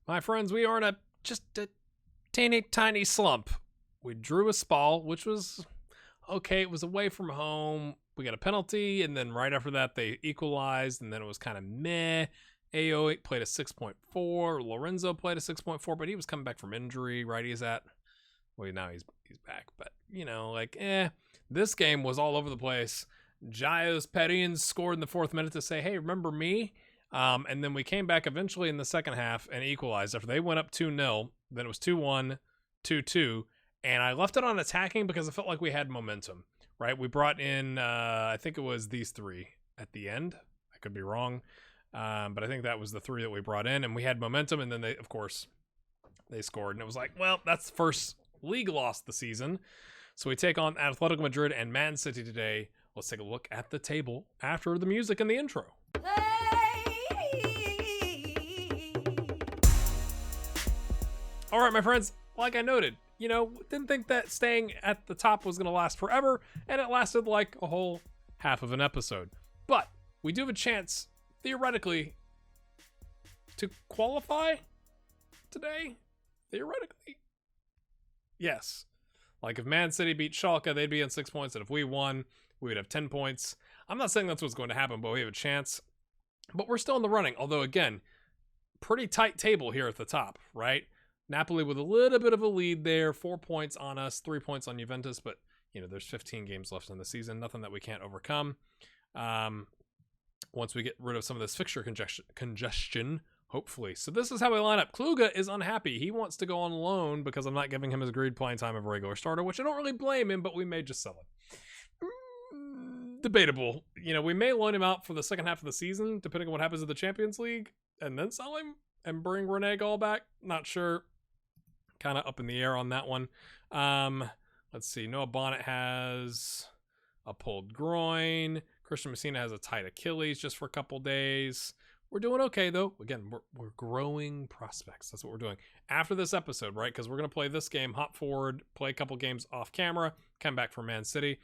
My friends, we are in just a teeny tiny slump. We drew a Spal, which was okay. It was away from home. We got a penalty, and then right after that, they equalized, and then it was kind of meh. AO played a 6.4. Lorenzo played a 6.4, but he was coming back from injury, right? Well, now he's back, but This game was all over the place. Giles Perrins scored in the 4th minute to say, hey, remember me? And then we came back eventually in the second half and equalized after they went up 2-0. Then it was 2-1, 2-2. And I left it on attacking because I felt like we had momentum, right? We brought in, I think it was these three at the end. I could be wrong. But I think that was the three that we brought in, and we had momentum. And then they scored. And it was like, well, that's the first league loss of the season. So we take on Atletico Madrid and Man City today. Let's take a look at the table after the music and the intro. All right, my friends, like I noted, didn't think that staying at the top was going to last forever, and it lasted like a whole half of an episode. But we do have a chance, theoretically, to qualify today. Theoretically. Yes. Like if Man City beat Schalke, they'd be on 6 points, and if we won, we would have 10 points. I'm not saying that's what's going to happen, but we have a chance. But we're still in the running, although, again, pretty tight table here at the top, right? Napoli with a little bit of a lead there, 4 points on us, 3 points on Juventus, but, there's 15 games left in the season, nothing that we can't overcome. Once we get rid of some of this fixture congestion, hopefully. So this is how we line up. Kluge is unhappy. He wants to go on loan because I'm not giving him his agreed playing time of a regular starter, which I don't really blame him, but we may just sell it. Debatable. We may loan him out for the second half of the season, depending on what happens in the Champions League, and then sell him and bring Rene Gall back. Not sure. Kind of up in the air on that one. Let's see. Noah Bonnet has a pulled groin. Christian Messina has a tight Achilles just for a couple days. We're doing okay, though. Again, we're growing prospects. That's what we're doing. After this episode, right? Because we're going to play this game, hop forward, play a couple games off camera, come back for Man City.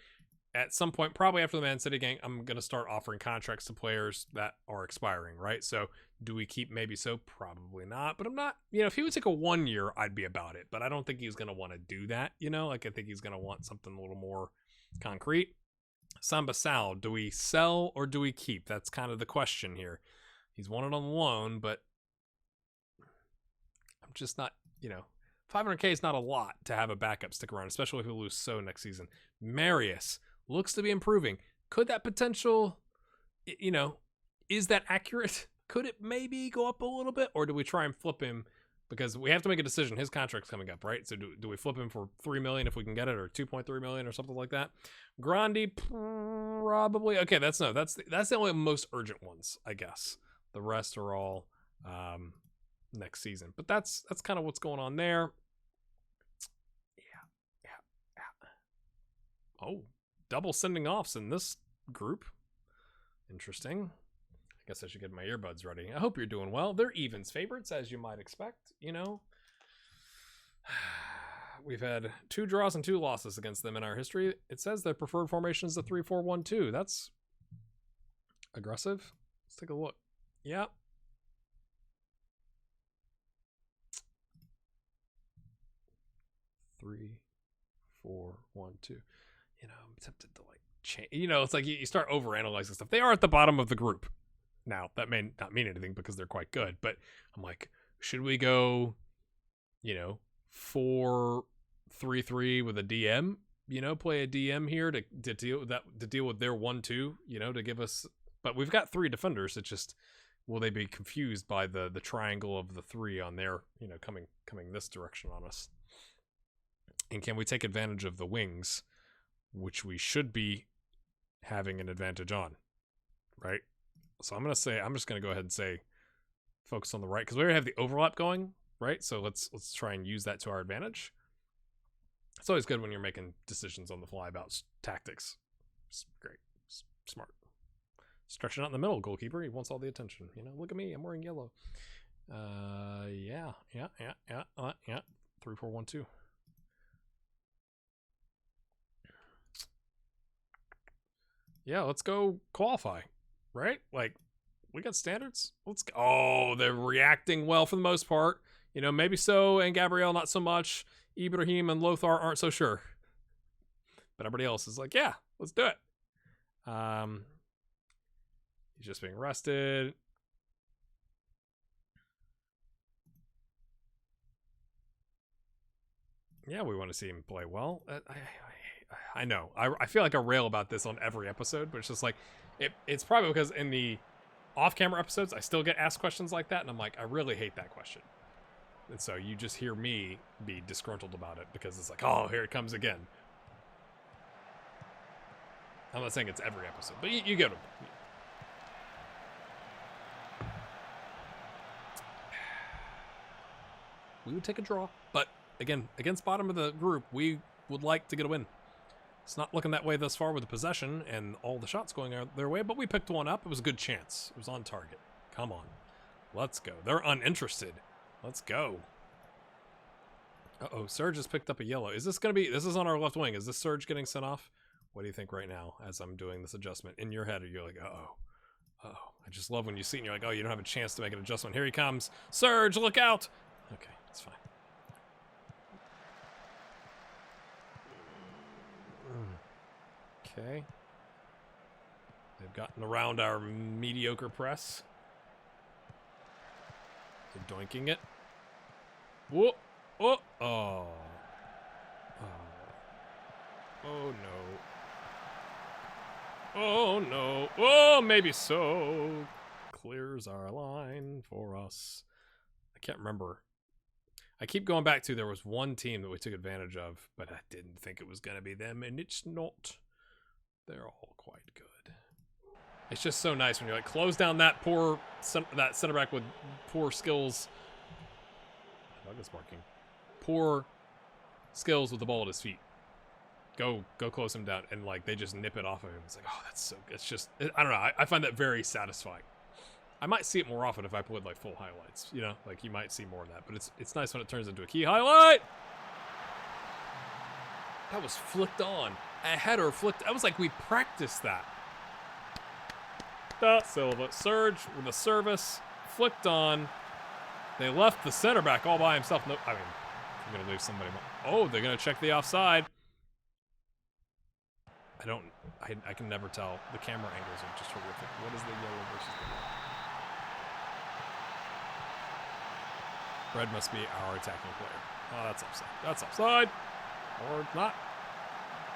At some point, probably after the Man City game, I'm going to start offering contracts to players that are expiring, right? So do we keep maybe so? Probably not. But I'm not, if he would take a 1 year, I'd be about it. But I don't think he's going to want to do that, I think he's going to want something a little more concrete. Samba Sal, do we sell or do we keep? That's kind of the question here. He's wanted on loan, but I'm just not, 500K is not a lot to have a backup stick around, especially if we lose So next season. Marius looks to be improving. Could that potential, is that accurate? Could it maybe go up a little bit? Or do we try and flip him? Because we have to make a decision. His contract's coming up, right? So do we flip him for $3 million if we can get it, or $2.3 million or something like that? Grandi, probably. Okay, that's the only most urgent ones, I guess. The rest are all next season. But that's kind of what's going on there. Yeah. Oh, double sending offs in this group. Interesting. I guess I should get my earbuds ready. I hope you're doing well. They're evens favorites, as you might expect. We've had 2 draws and 2 losses against them in our history. It says their preferred formation is the 3-4-1-2. That's aggressive. Let's take a look. Yeah. Three, 4, 1, 2. I'm tempted to change. It's like you start overanalyzing stuff. They are at the bottom of the group. Now, that may not mean anything because they're quite good, but I'm like, should we go, 4-3-3 with a DM? Play a DM here to deal with that, to deal with their 1-2, to give us. But we've got 3 defenders. It's just, will they be confused by the triangle of the 3 on their, coming this direction on us? And can we take advantage of the wings, which we should be having an advantage on, right? So I'm just going to go ahead and say focus on the right, because we already have the overlap going, right? So let's try and use that to our advantage. It's always good when you're making decisions on the fly about tactics. It's great. It's smart. Stretching out in the middle, goalkeeper. He wants all the attention. Look at me. I'm wearing yellow. Yeah. 3-4-1-2. Yeah, let's go qualify, right? Like, we got standards. Let's go. Oh, they're reacting well for the most part. You know, maybe so, and Gabrielle not so much. Ibrahim and Lothar aren't so sure. But everybody else is like, yeah, let's do it. He's just being rested. Yeah, we want to see him play well. I know. I feel like I rail about this on every episode, but it's just like, it's probably because in the off-camera episodes, I still get asked questions like that, and I'm like, I really hate that question. And so you just hear me be disgruntled about it because it's like, oh, here it comes again. I'm not saying it's every episode, but you get them. We would take a draw, but again, against bottom of the group, we would like to get a win. It's not looking that way thus far with the possession and all the shots going their way, but we picked one up. It was a good chance. It was on target. Come on. Let's go. They're uninterested. Let's go. Uh-oh, Serge has picked up a yellow. Is this going to be... This is on our left wing. Is this Serge getting sent off? What do you think right now as I'm doing this adjustment? In your head, you're like, uh-oh. Uh-oh. I just love when you see it and you're like, oh, you don't have a chance to make an adjustment. Here he comes. Serge, look out! Okay, it's fine. Okay. They've gotten around our mediocre press. They're doinking it. Whoa! Oh! Oh! Oh no. Oh no. Oh, maybe so. Clears our line for us. I can't remember. I keep going back to there was one team that we took advantage of, but I didn't think it was going to be them, and it's not. They're all quite good. It's just so nice when you're like, close down that that center back with poor skills. Dog is barking. Poor skills with the ball at his feet. Go close him down, and like they just nip it off of him. It's like, oh, that's so good. It's just, I don't know. I find that very satisfying. I might see it more often if I put like full highlights. You know, like you might see more of that. But it's nice when it turns into a key highlight. That was flicked on. A header flicked. I was like, we practiced that. Da Silva. Serge with a service. Flicked on. They left the center back all by himself. No, I mean, I'm going to leave somebody. Oh, they're going to check the offside. I can never tell. The camera angles are just horrific. What is the yellow versus the red? Red must be our attacking player. Oh, that's offside. That's offside. Or not.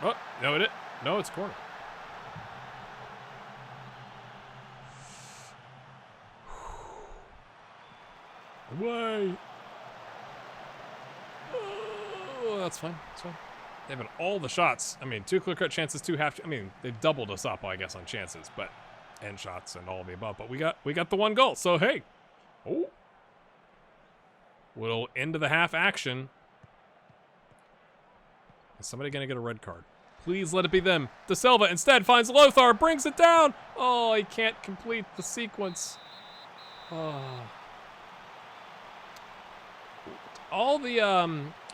Oh, no, no, it's corner. Away. Oh, that's fine. That's fine. They've had all the shots. I mean, 2 clear-cut chances, 2 half. I mean, they've doubled us up, I guess, on chances, but and shots and all of the above. But we got the 1 goal. So hey, oh, little end of the half action. Is somebody gonna get a red card? Please let it be them. De Silva instead finds Lothar, brings it down. Oh, he can't complete the sequence. Oh. All the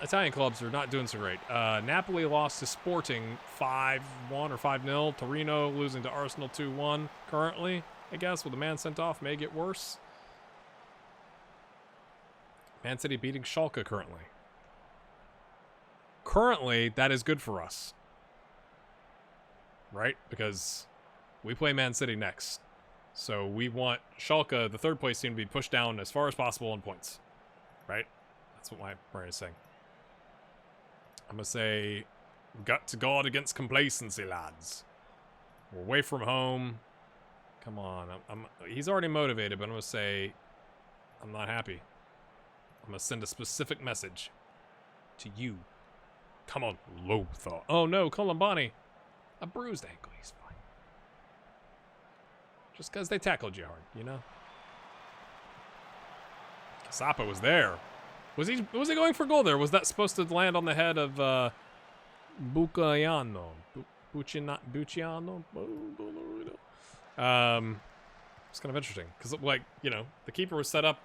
Italian clubs are not doing so great. Napoli lost to Sporting 5-1 or 5-0. Torino losing to Arsenal 2-1 currently, I guess, with a man sent off. May get worse. Man City beating Schalke currently. Currently, that is good for us. Right? Because we play Man City next. So we want Schalke, the 3rd place team, to be pushed down as far as possible in points. Right? That's what my brain is saying. I'm going to say, got to guard against complacency, lads. We're away from home. Come on. He's already motivated, but I'm going to say, I'm not happy. I'm going to send a specific message to you. Come on, Lothar. Oh no, Colombani. A bruised ankle. He's fine. Just because they tackled you hard, you know? Sapa was there. Was he going for goal there? Was that supposed to land on the head of Bucciano? Bucciano? It's kind of interesting because, like, you know, the keeper was set up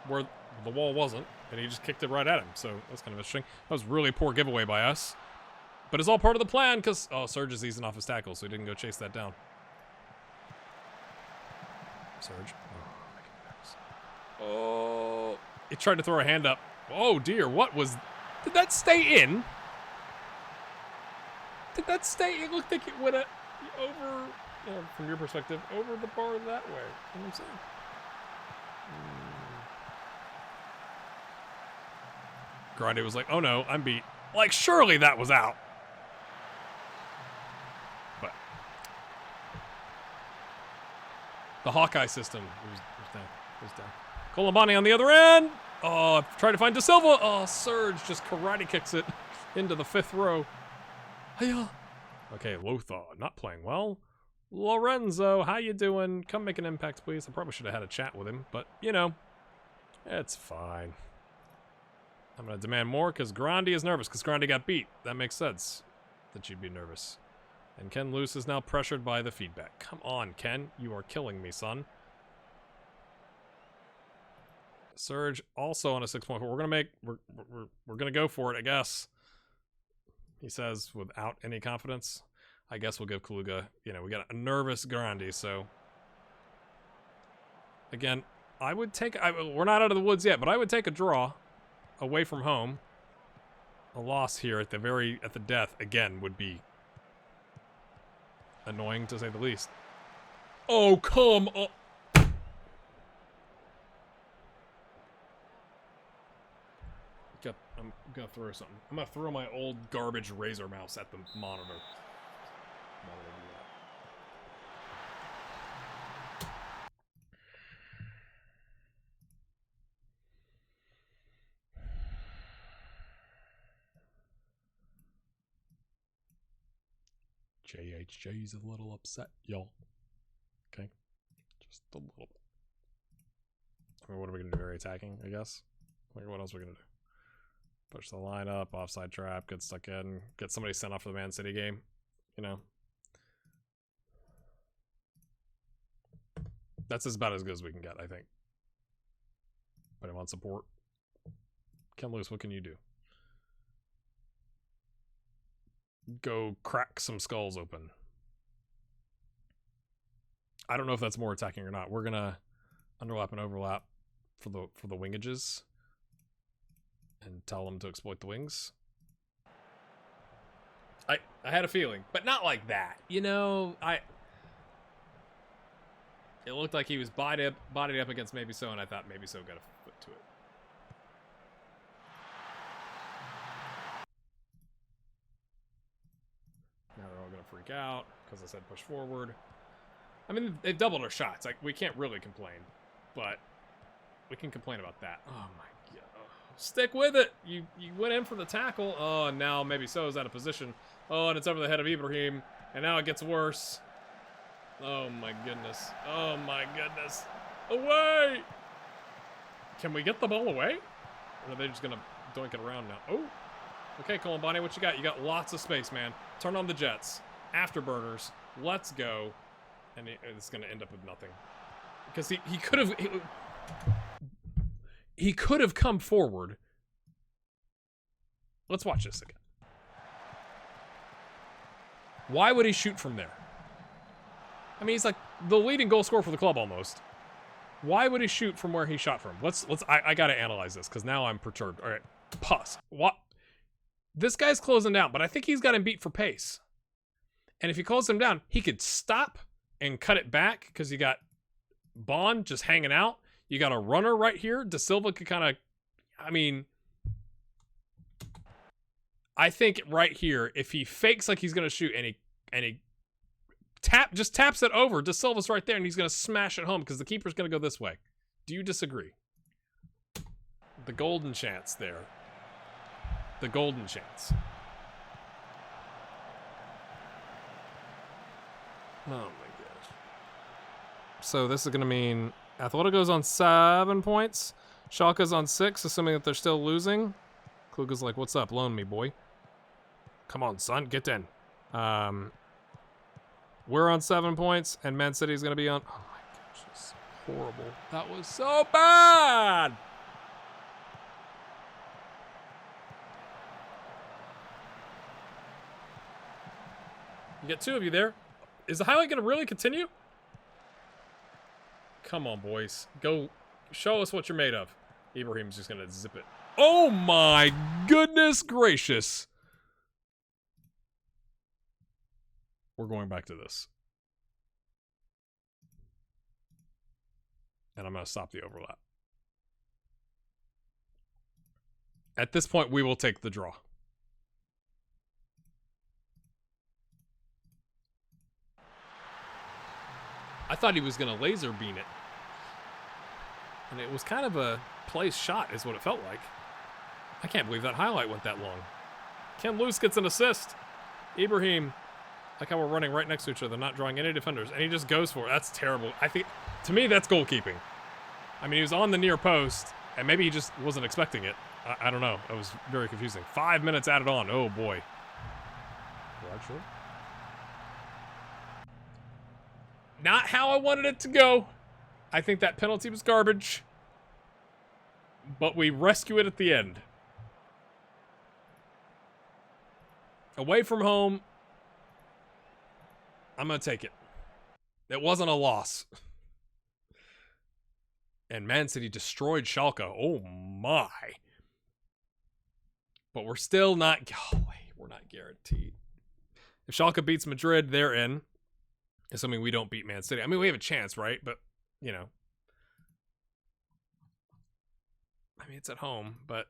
where the wall wasn't, and he just kicked it right at him. So that's kind of interesting. That was really poor giveaway by us, but it's all part of the plan because Serge is easing off his tackle, so he didn't go chase that down. Serge. Oh. He tried to throw a hand up. Oh, dear. What was... Did that stay in? Did that stay? It looked like it went over, you know, from your perspective, over the bar that way. You know what I'm saying? Grande was like, oh no, I'm beat. Like, surely that was out. But the Hawkeye system was down. Was down. Colombani on the other end. Oh, trying to find De Silva. Oh, Surge just karate kicks it into the 5th row. Hiya. Okay, Lothar, not playing well. Lorenzo, how you doing? Come make an impact, please. I probably should have had a chat with him, but, you know, it's fine. I'm going to demand more because Grandi is nervous because Grandi got beat. That makes sense that you'd be nervous. And Ken Luce is now pressured by the feedback. Come on, Ken. You are killing me, son. Surge also on a 6.4. We're going to make... We're going to go for it, I guess. He says without any confidence. I guess we'll give Kaluga... You know, we got a nervous Grandi, so... Again, I would take... we're not out of the woods yet, but I would take a draw away from home. A loss here at the death, again, would be annoying, to say the least. Oh, come on! I'm gonna throw something. I'm gonna throw my old garbage Razer mouse at the monitor. JHJ's a little upset, y'all. Okay? Just a little bit. I mean, what are we gonna do? Very attacking, I guess? Like, what else are we gonna do? Push the line up, offside trap, get stuck in, get somebody sent off for the Man City game. You know? That's about as good as we can get, I think. But I want support. Ken Lewis, what can you do? Go crack some skulls open. I don't know if that's more attacking or not. We're gonna underlap and overlap for the wingages and tell them to exploit the wings. I had a feeling, but not like that. You know, it looked like he was bodied up against Maybe So, and I thought Maybe So got a foot to it. Now they're all gonna freak out because I said push forward. I mean, they've doubled our shots. Like, we can't really complain, but we can complain about that. Oh my god! Stick with it. You went in for the tackle. Oh, and now Maybe So is out of position. Oh, and it's over the head of Ibrahim, and now it gets worse. Oh my goodness! Oh my goodness! Away! Can we get the ball away? Or are they just gonna doink it around now? Oh. Okay, Colombani, what you got? You got lots of space, man. Turn on the jets. Afterburners. Let's go. And it's going to end up with nothing. Because he could have... He could have come forward. Let's watch this again. Why would he shoot from there? I mean, he's like the leading goal scorer for the club almost. Why would he shoot from where he shot from? I got to analyze this because now I'm perturbed. All right. Pause. What? This guy's closing down, but I think he's got him beat for pace. And if he closes him down, he could stop and cut it back because you got Bond just hanging out. You got a runner right here. De Silva could kind of, I mean, I think right here, if he fakes like he's going to shoot and he just taps it over, De Silva's right there and he's going to smash it home because the keeper's going to go this way. Do you disagree? The golden chance there. The golden chance. Oh my gosh. So this is going to mean Atletico's on 7 points. Schalke's on 6, assuming that they're still losing. Kluge's like, what's up? Loan me, boy. Come on, son. Get in. We're on 7 points, and Man City's going to be on... Oh my gosh, this is horrible. That was so bad! You get 2 of you there. Is the highlight going to really continue? Come on, boys. Go show us what you're made of. Ibrahim's just going to zip it. Oh my goodness gracious. We're going back to this. And I'm going to stop the overlap. At this point, we will take the draw. I thought he was going to laser beam it. And it was kind of a place shot is what it felt like. I can't believe that highlight went that long. Ken Luce gets an assist. Ibrahim, like how we're running right next to each other, not drawing any defenders. And he just goes for it. That's terrible. I think, to me, that's goalkeeping. I mean, he was on the near post, and maybe he just wasn't expecting it. I don't know. It was very confusing. 5 minutes added on. Oh, boy. Actually, not how I wanted it to go. I think that penalty was garbage. But we rescue it at the end. Away from home, I'm going to take it. It wasn't a loss. And Man City destroyed Schalke. Oh, my. But we're still not... we're not guaranteed. If Schalke beats Madrid, they're in. Assuming we don't beat Man City. I mean, we have a chance, right? But, you know. I mean, it's at home. But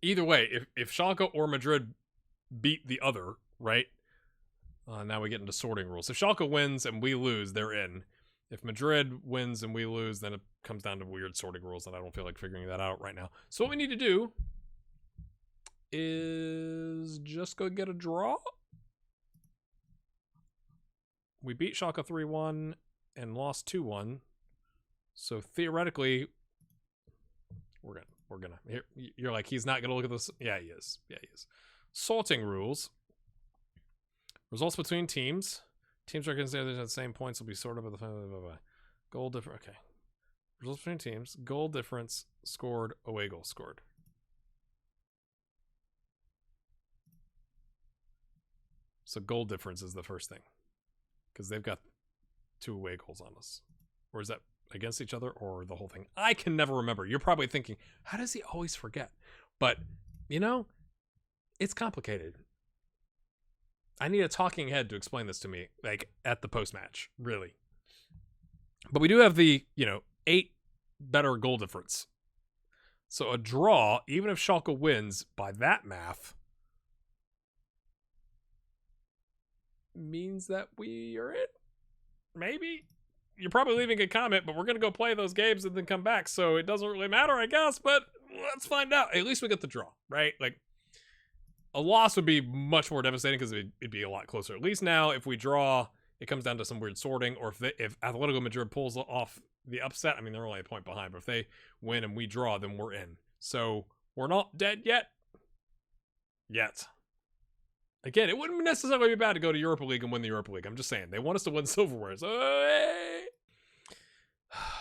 either way, if Schalke or Madrid beat the other, right? Now we get into sorting rules. If Schalke wins and we lose, they're in. If Madrid wins and we lose, then it comes down to weird sorting rules, and I don't feel like figuring that out right now. So what we need to do is just go get a draw. We beat Schalke 3-1 and lost 2-1. So theoretically, we're gonna. You're like, he's not gonna look at this. Yeah, he is. Yeah, he is. Sorting rules. Results between teams. Teams are considered at the same points will be sorted by the goal difference. Okay. Results between teams. Goal difference scored. Away goal scored. So goal difference is the first thing. Because they've got 2 away goals on us. Or is that against each other or the whole thing? I can never remember. You're probably thinking, how does he always forget? But, you know, it's complicated. I need a talking head to explain this to me, like, at the post-match, really. But we do have the, 8 better goal difference. So a draw, even if Schalke wins by that math, means that we are in. Maybe. You're probably leaving a comment, but we're going to go play those games and then come back, so it doesn't really matter, I guess, but let's find out. At least we get the draw, right? Like, a loss would be much more devastating because it'd be a lot closer. At least now, if we draw, it comes down to some weird sorting, or if Atletico Madrid pulls off the upset, I mean, they're only a point behind, but if they win and we draw, then we're in. So, we're not dead yet. Again, it wouldn't necessarily be bad to go to Europa League and win the Europa League. I'm just saying. They want us to win silverware. So, hey!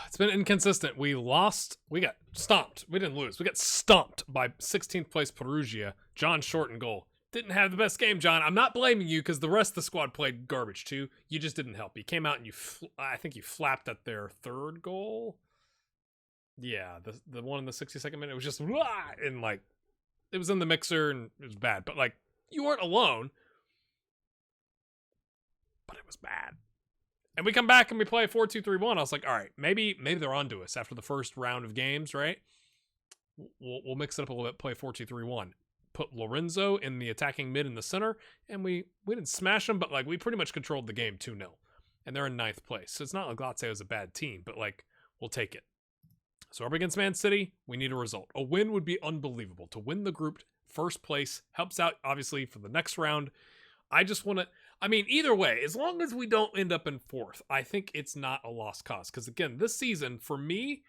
It's been inconsistent. We lost. We got stomped. We didn't lose. We got stomped by 16th place Perugia. John Short in goal. Didn't have the best game, John. I'm not blaming you because the rest of the squad played garbage too. You just didn't help. You came out and I think you flapped at their 3rd goal. Yeah, the one in the 62nd minute, it was just, and like, it was in the mixer and it was bad. But like, you weren't alone. But it was bad. And we come back and we play 4-2-3-1. I was like, all right, maybe they're onto us after the first round of games, right? We'll mix it up a little bit, play 4-2-3-1. Put Lorenzo in the attacking mid in the center, and we didn't smash them, but like we pretty much controlled the game 2-0. And they're in 9th place. So it's not like Lazio is a bad team, but like, we'll take it. So up against Man City, we need a result. A win would be unbelievable. To win the group first place helps out, obviously, for the next round. I just want to... I mean, either way, as long as we don't end up in 4th, I think it's not a lost cause. Because again, this season, for me,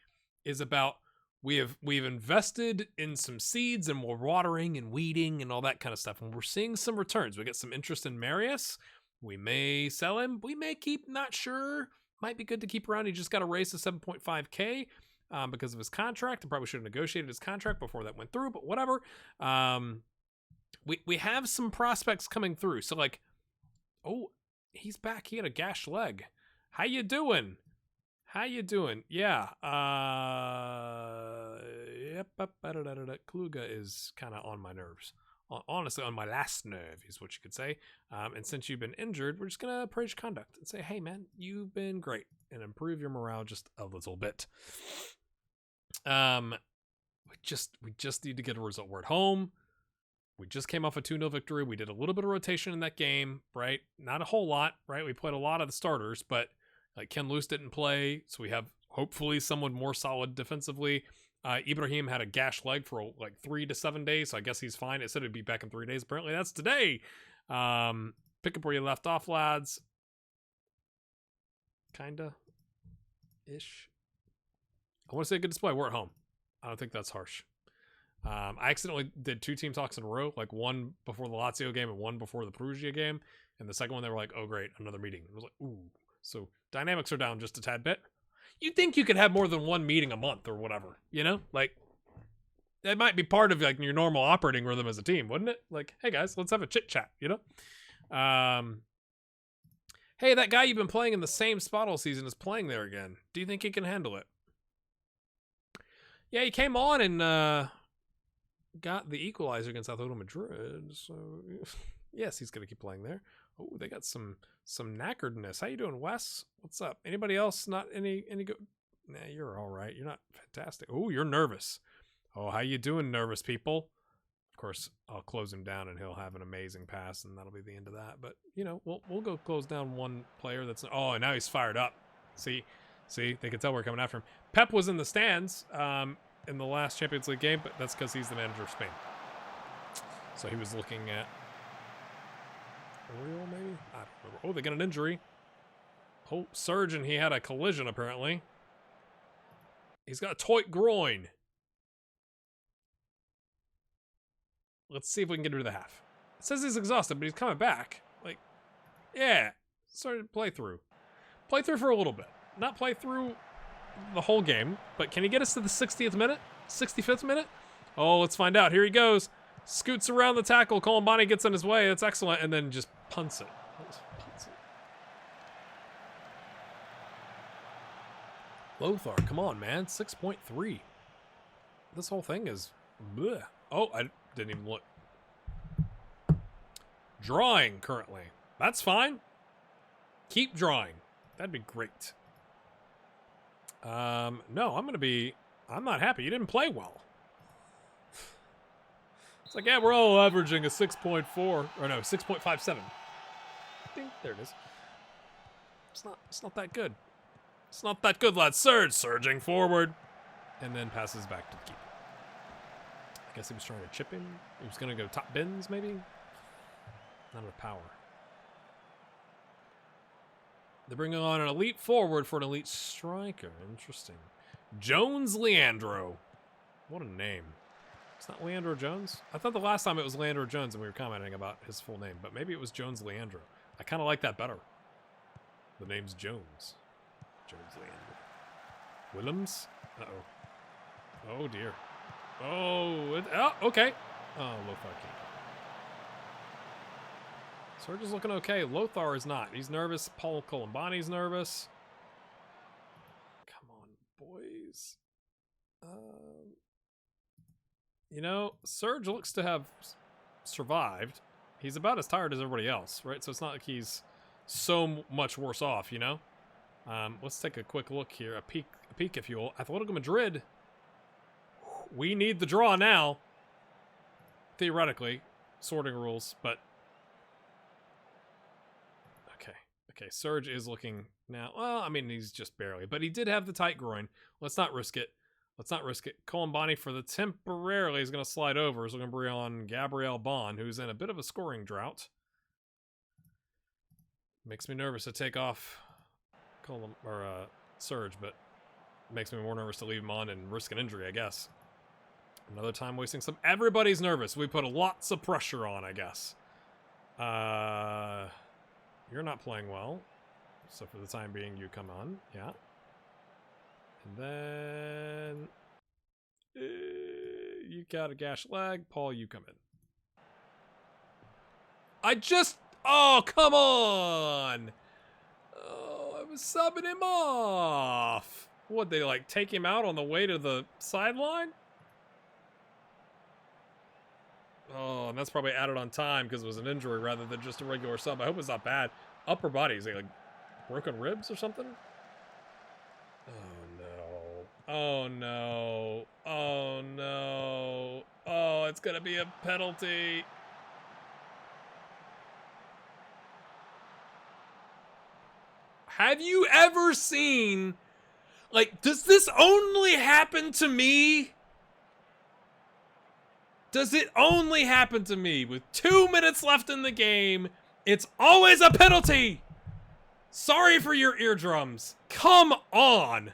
is about we've invested in some seeds and we're watering and weeding and all that kind of stuff. And we're seeing some returns. We get some interest in Marius. We may sell him. We may keep, not sure. Might be good to keep around. He just got a raise to 7.5K because of his contract. I probably should have negotiated his contract before that went through, but whatever. We have some prospects coming through. So like, oh, he's back. He had a gashed leg. How you doing? How you doing? Yeah. Yep. Kluga is kind of on my nerves. Honestly, on my last nerve is what you could say. And since you've been injured, we're just gonna praise your conduct and say, hey man, you've been great, and improve your morale just a little bit. We just need to get a result. We're at home. We just came off a 2-0 victory. We did a little bit of rotation in that game, right? Not a whole lot, right? We played a lot of the starters, but like Ken Luce didn't play, so we have hopefully someone more solid defensively. Ibrahim had a gash leg for like 3 to 7 days, so I guess he's fine. It said it'd be back in 3 days. Apparently that's today. Pick up where you left off, lads. Kinda ish. I want to say a good display. We're at home. I don't think that's harsh. I accidentally did 2 team talks in a row, like one before the Lazio game and one before the Perugia game. And the second one, they were like, oh, great, another meeting. I was like, ooh. So dynamics are down just a tad bit. You'd think you could have more than one meeting a month or whatever, you know? Like, that might be part of like your normal operating rhythm as a team, wouldn't it? Like, hey guys, let's have a chit chat, you know? Hey, that guy you've been playing in the same spot all season is playing there again. Do you think he can handle it? Yeah, he came on and got the equalizer against Atletico Madrid. So yes, he's gonna keep playing there. Oh, they got some knackeredness. How you doing, Wes? What's up? Anybody else? Not any good? Nah, you're all right. You're not fantastic. Oh, you're nervous. Oh, how you doing, nervous people? Of course, I'll close him down and he'll have an amazing pass, and that'll be the end of that. But you know, we'll go close down one player that's. Oh, and now he's fired up. See, they can tell we're coming after him. Pep was in the stands in the last Champions League game, but that's because he's the manager of Spain. So he was looking at Oriole, maybe? I don't remember. Oh, they got an injury. Oh, surgeon, he had a collision, apparently. He's got a tight groin. Let's see if we can get into the half. It says he's exhausted, but he's coming back. Like, yeah. Started play through. Play through for a little bit. Not play through the whole game, but can he get us to the 60th minute? 65th minute? Oh, let's find out. Here he goes. Scoots around the tackle. Colombani gets in his way. That's excellent. And then just punts it. Lothar, come on, man. 6.3. This whole thing is... bleh. Oh, I didn't even look. Drawing currently. That's fine. Keep drawing. That'd be great. No, I'm not happy. You didn't play well. It's like, yeah, we're all averaging a 6.4, or no, 6.57. Ding, there it is. It's not that good. It's not that good, lads. Surging forward. And then passes back to the keeper. I guess he was trying to chip in. He was going to go top bins, maybe? Not enough power. They're bringing on an elite forward for an elite striker. Interesting. Jones Leandro. What a name. It's not Leandro Jones? I thought the last time it was Leandro Jones and we were commenting about his full name, but maybe it was Jones Leandro. I kind of like that better. The name's Jones. Jones Leandro. Willems? Uh-oh. Oh, dear. Oh, okay. Oh, Lothar can't. Serge is looking okay. Lothar is not. He's nervous. Paul Colombani's nervous. Come on, boys. You know, Serge looks to have survived. He's about as tired as everybody else, right? So it's not like he's so much worse off, you know? Let's take a quick look here. A peek, if you will. Atletico Madrid. We need the draw now. Theoretically. Sorting rules, but... Okay, Serge is looking now. Well, I mean, he's just barely. But he did have the tight groin. Let's not risk it. Colombani for the temporarily is going to slide over. So we're going to bring on Gabriel Bond, who's in a bit of a scoring drought. Makes me nervous to take off Serge, but makes me more nervous to leave him on and risk an injury, I guess. Another time wasting some... Everybody's nervous. We put lots of pressure on, I guess. You're not playing well. So for the time being, you come on. Yeah. And then... you got a gash leg. Paul, you come in. Oh, come on! Oh, was subbing him off. What, they like take him out on the way to the sideline? Oh, and that's probably added on time because it was an injury rather than just a regular sub. I hope it's not bad. Upper body, is he like broken ribs or something? Oh no. Oh no. Oh no. Oh, it's gonna be a penalty. Have you ever seen, like, does this only happen to me? Does it only happen to me? With 2 minutes left in the game, it's always a penalty! Sorry for your eardrums. Come on!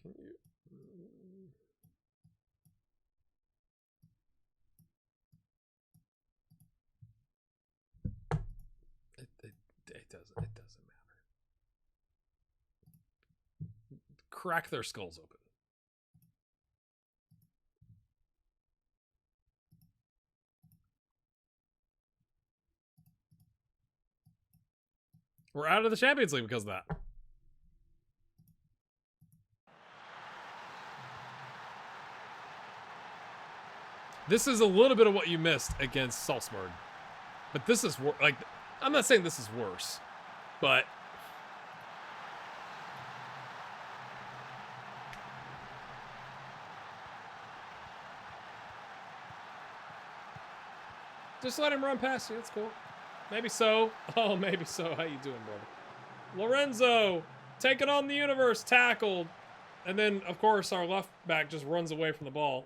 Can you... It doesn't matter. Crack their skulls open. We're out of the Champions League because of that. This is a little bit of what you missed against Salzburg. But this is, like, I'm not saying this is worse, but just let him run past you. It's cool. Maybe so. Oh, maybe so. How you doing, brother? Lorenzo taking on the universe, tackled. And then, of course, our left back just runs away from the ball.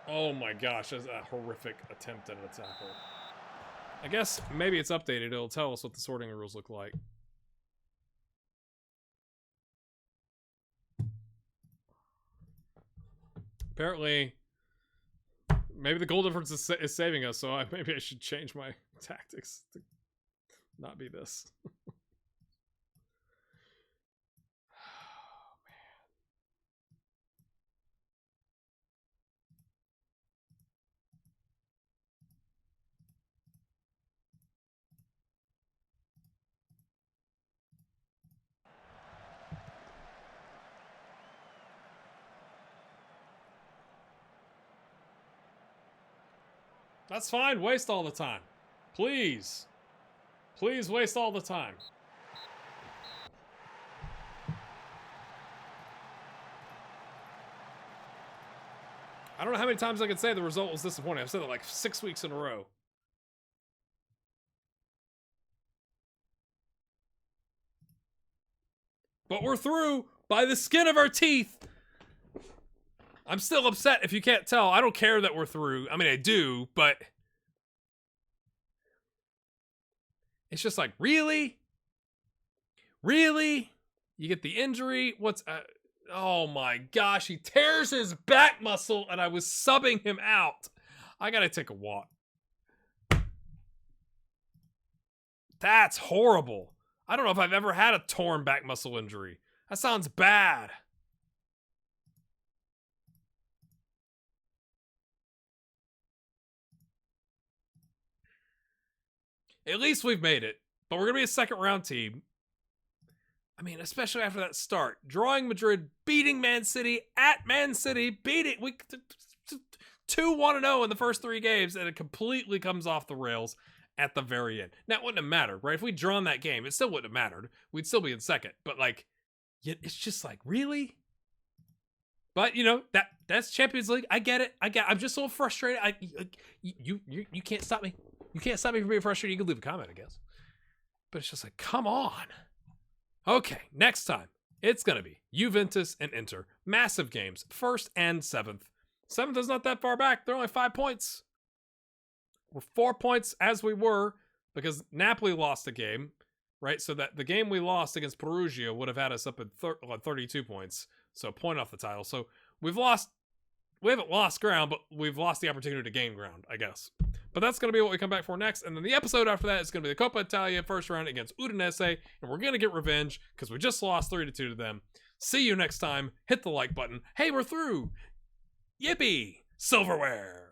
Oh my gosh, that's a horrific attempt at a tackle. I guess maybe it's updated. It'll tell us what the sorting rules look like. Apparently, maybe the goal difference is saving us, so maybe I should change my tactics to not be this. That's fine. Waste all the time. Please. Please waste all the time. I don't know how many times I can say the result was disappointing. I've said it like 6 weeks in a row. But we're through by the skin of our teeth. I'm still upset if you can't tell. I don't care that we're through. I mean, I do, but it's just like, really? Really? You get the injury? What's... oh my gosh, he tears his back muscle and I was subbing him out. I gotta take a walk. That's horrible. I don't know if I've ever had a torn back muscle injury. That sounds bad. At least we've made it. But we're going to be a second round team. I mean, especially after that start. Drawing Madrid, beating Man City, at Man City, beating... 2-1-0 in the first 3 games, and it completely comes off the rails at the very end. Now, it wouldn't have mattered, right? If we'd drawn that game, it still wouldn't have mattered. We'd still be in second. But, like, it's just like, really? But, you know, that's Champions League. I get it. I'm just a little frustrated. You can't stop me. You can't stop me from being frustrated. You can leave a comment, I guess. But it's just like, come on. Okay, next time, it's going to be Juventus and Inter. Massive games. 1st and 7th. 7th is not that far back. They're only 5 points. We're 4 points as we were because Napoli lost a game, right? So that the game we lost against Perugia would have had us up at 32 points. So a point off the title. So we haven't lost ground, but we've lost the opportunity to gain ground, I guess. But that's going to be what we come back for next. And then the episode after that is going to be the Coppa Italia first round against Udinese. And we're going to get revenge because we just lost 3-2 to them. See you next time. Hit the like button. Hey, we're through. Yippee! Silverware!